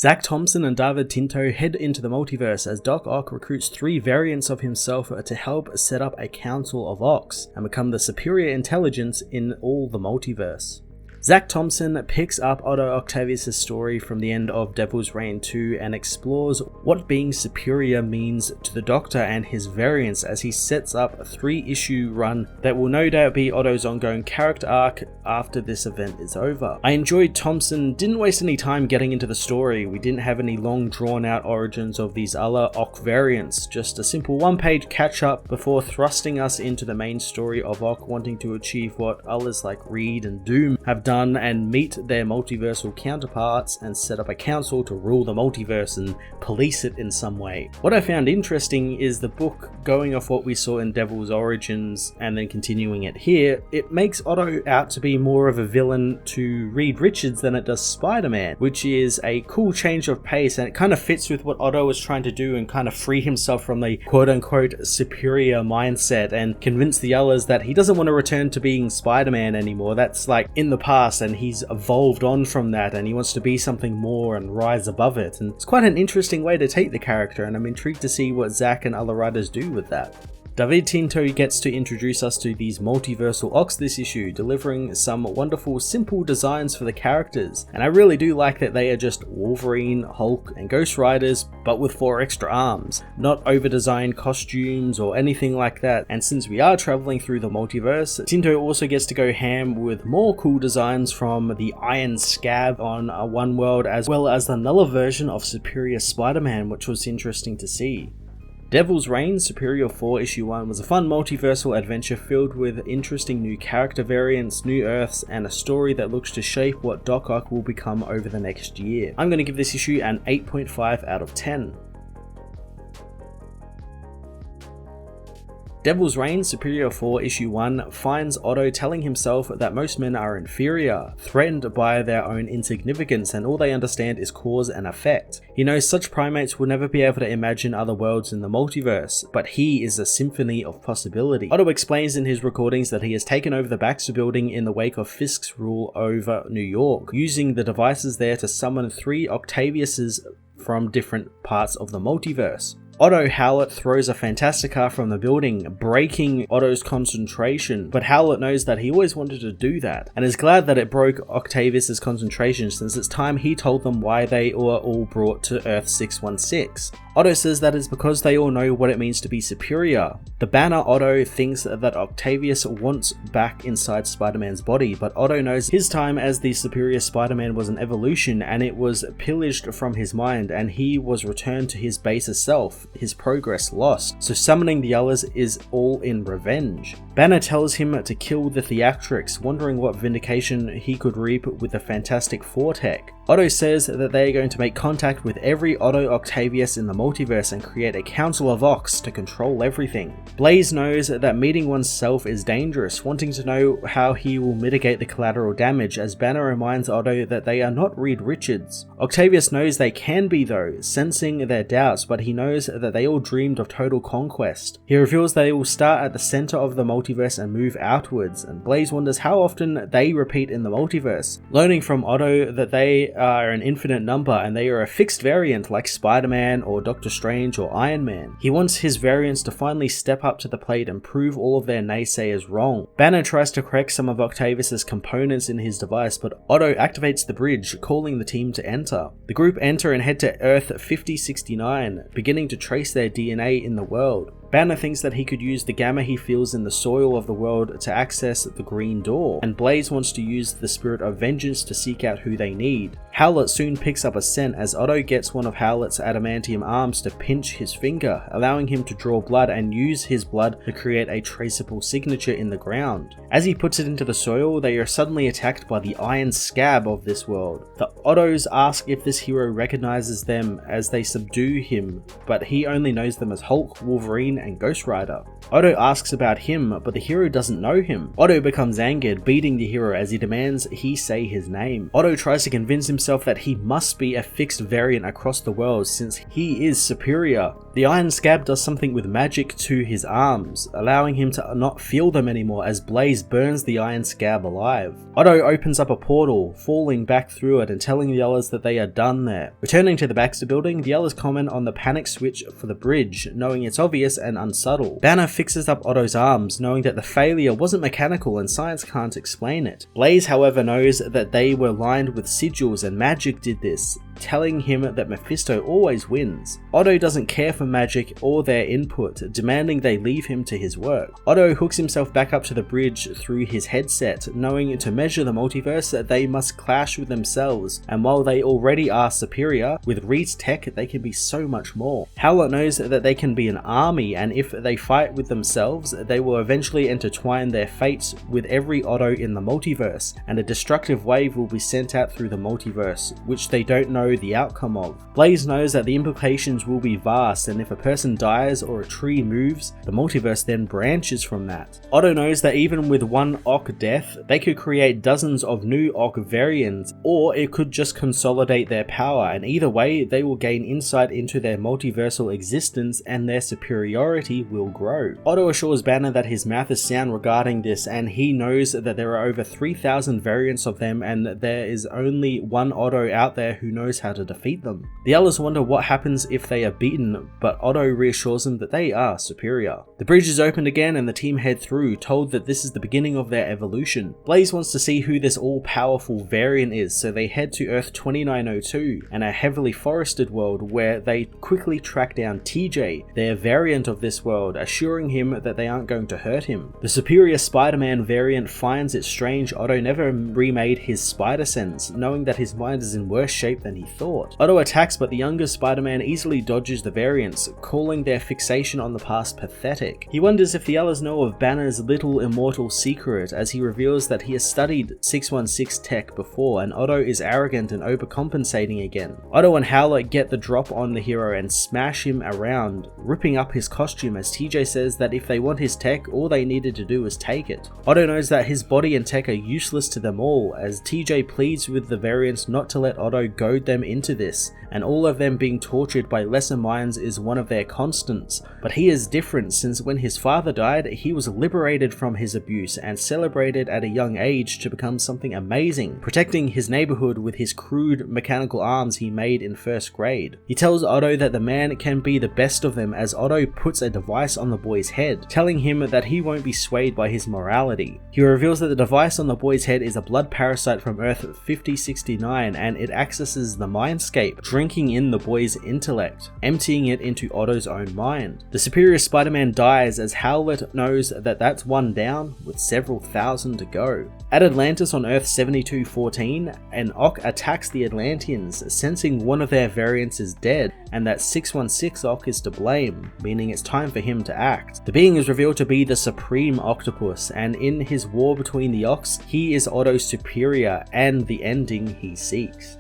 Zach Thompson and David Tinto head into the multiverse as Doc Ock recruits 3 variants of himself to help set up a Council of Ocks and become the superior intelligence in all the multiverse. Zach Thompson picks up Otto Octavius' story from the end of Devil's Reign 2 and explores what being superior means to the Doctor and his variants as he sets up a 3-issue run that will no doubt be Otto's ongoing character arc after this event is over. I enjoyed Thompson, didn't waste any time getting into the story. We didn't have any long drawn out origins of these other Ock variants, just a simple 1-page catch up before thrusting us into the main story of Ock wanting to achieve what others like Reed and Doom have done and meet their multiversal counterparts and set up a council to rule the multiverse and police it in some way. What I found interesting is the book going off what we saw in Devil's Origins and then continuing it here. It makes Otto out to be more of a villain to Reed Richards than it does Spider-Man, which is a cool change of pace, and it kind of fits with what Otto was trying to do and kind of free himself from the quote-unquote superior mindset and convince the others that he doesn't want to return to being Spider-Man anymore. That's like in the past and he's evolved on from that and he wants to be something more and rise above it, and it's quite an interesting way to take the character, and I'm intrigued to see what Zach and other writers do with that. David Tinto gets to introduce us to these multiversal Ocks this issue, delivering some wonderful simple designs for the characters, and I really do like that they are just Wolverine, Hulk and Ghost Riders but with 4 extra arms, not over-designed costumes or anything like that. And since we are travelling through the multiverse, Tinto also gets to go ham with more cool designs from the Iron Scab on one world, as well as another version of Superior Spider-Man, which was interesting to see. Devil's Reign Superior 4 Issue 1 was a fun multiversal adventure filled with interesting new character variants, new Earths, and a story that looks to shape what Doc Ock will become over the next year. I'm going to give this issue an 8.5 out of 10. Devil's Reign Superior 4 Issue 1 finds Otto telling himself that most men are inferior, threatened by their own insignificance, and all they understand is cause and effect. He knows such primates will never be able to imagine other worlds in the multiverse, but he is a symphony of possibility. Otto explains in his recordings that he has taken over the Baxter Building in the wake of Fisk's rule over New York, using the devices there to summon 3 Octaviuses from different parts of the multiverse. Otto Howlett throws a Fantastica from the building, breaking Otto's concentration, but Howlett knows that he always wanted to do that, and is glad that it broke Octavius' concentration since it's time he told them why they were all brought to Earth 616. Otto says that is because they all know what it means to be superior. The Banner Otto thinks that Octavius wants back inside Spider-Man's body, but Otto knows his time as the superior Spider-Man was an evolution and it was pillaged from his mind and he was returned to his baser self, his progress lost, so summoning the others is all in revenge. Banner tells him to kill the Theatrix, wondering what vindication he could reap with the Fantastic Four tech. Otto says that they are going to make contact with every Otto Octavius in the multiverse and create a Council of Ocks to control everything. Blaze knows that meeting oneself is dangerous, wanting to know how he will mitigate the collateral damage, as Banner reminds Otto that they are not Reed Richards. Octavius knows they can be though, sensing their doubts, but he knows that they all dreamed of total conquest. He reveals they will start at the center of the multiverse and move outwards, and Blaze wonders how often they repeat in the multiverse, learning from Otto that they are an infinite number and they are a fixed variant like Spider-Man or Doctor Strange or Iron Man. He wants his variants to finally step up to the plate and prove all of their naysayers wrong. Banner tries to correct some of Octavius' components in his device, but Otto activates the bridge, calling the team to enter. The group enter and head to Earth 5069, beginning to trace their DNA in the world. Banner thinks that he could use the gamma he feels in the soil of the world to access the green door, and Blaze wants to use the spirit of vengeance to seek out who they need. Howlett soon picks up a scent as Otto gets one of Howlett's adamantium arms to pinch his finger, allowing him to draw blood and use his blood to create a traceable signature in the ground. As he puts it into the soil, they are suddenly attacked by the Iron Scab of this world. The Ottos ask if this hero recognizes them as they subdue him, but he only knows them as Hulk, Wolverine, and Ghost Rider. Otto asks about him, but the hero doesn't know him. Otto becomes angered, beating the hero as he demands he say his name. Otto tries to convince himself himself that he must be a fixed variant across the world since he is superior. The iron scab does something with magic to his arms, allowing him to not feel them anymore as Blaze burns the iron scab alive. Otto opens up a portal, falling back through it and telling the others that they are done there. Returning to the Baxter building, the others comment on the panic switch for the bridge, knowing it's obvious and unsubtle. Banner fixes up Otto's arms, knowing that the failure wasn't mechanical and science can't explain it. Blaze, however, knows that they were lined with sigils and magic did this, telling him that Mephisto always wins. Otto doesn't care for magic or their input, demanding they leave him to his work. Otto hooks himself back up to the bridge through his headset, knowing to measure the multiverse they must clash with themselves, and while they already are superior, with Reed's tech they can be so much more. Howlett knows that they can be an army, and if they fight with themselves, they will eventually intertwine their fates with every Otto in the multiverse, and a destructive wave will be sent out through the multiverse, which they don't know the outcome of. Blaze knows that the implications will be vast, and if a person dies or a tree moves, the multiverse then branches from that. Otto knows that even with one Ock death, they could create dozens of new Ock variants, or it could just consolidate their power, and either way they will gain insight into their multiversal existence and their superiority will grow. Otto assures Banner that his mouth is sound regarding this, and he knows that there are over 3,000 variants of them and there is only one Otto out there who knows how to defeat them. The others wonder what happens if they are beaten, but Otto reassures them that they are superior. The bridge is opened again and the team head through, told that this is the beginning of their evolution. Blaze wants to see who this all-powerful variant is, so they head to Earth 2902, and a heavily forested world where they quickly track down TJ, their variant of this world, assuring him that they aren't going to hurt him. The superior Spider-Man variant finds it strange Otto never remade his spider sense, knowing that his mind is in worse shape than he thought. Otto attacks, but the younger Spider-Man easily dodges the variants, calling their fixation on the past pathetic. He wonders if the others know of Banner's little immortal secret, as he reveals that he has studied 616 tech before, and Otto is arrogant and overcompensating again. Otto and Howlett get the drop on the hero and smash him around, ripping up his costume as TJ says that if they want his tech, all they needed to do was take it. Otto knows that his body and tech are useless to them all, as TJ pleads with the variants not to let Otto goad them into this, and all of them being tortured by lesser minds is one of their constants. But he is different, since when his father died, he was liberated from his abuse and celebrated at a young age to become something amazing, protecting his neighborhood with his crude mechanical arms he made in first grade. He tells Otto that the man can be the best of them, as Otto puts a device on the boy's head, telling him that he won't be swayed by his morality. He reveals that the device on the boy's head is a blood parasite from Earth 5069, and it accesses the mindscape, drinking in the boy's intellect, emptying it into Otto's own mind. The superior Spider-Man dies, as Howlett knows that that's one down with several thousand to go. At Atlantis on Earth 7214, an Ock attacks the Atlanteans, sensing one of their variants is dead, and that 616 Ock is to blame, meaning it's time for him to act. The being is revealed to be the Supreme Octopus, and in his war between the Ocks, he is Otto's superior and the ending he seeks.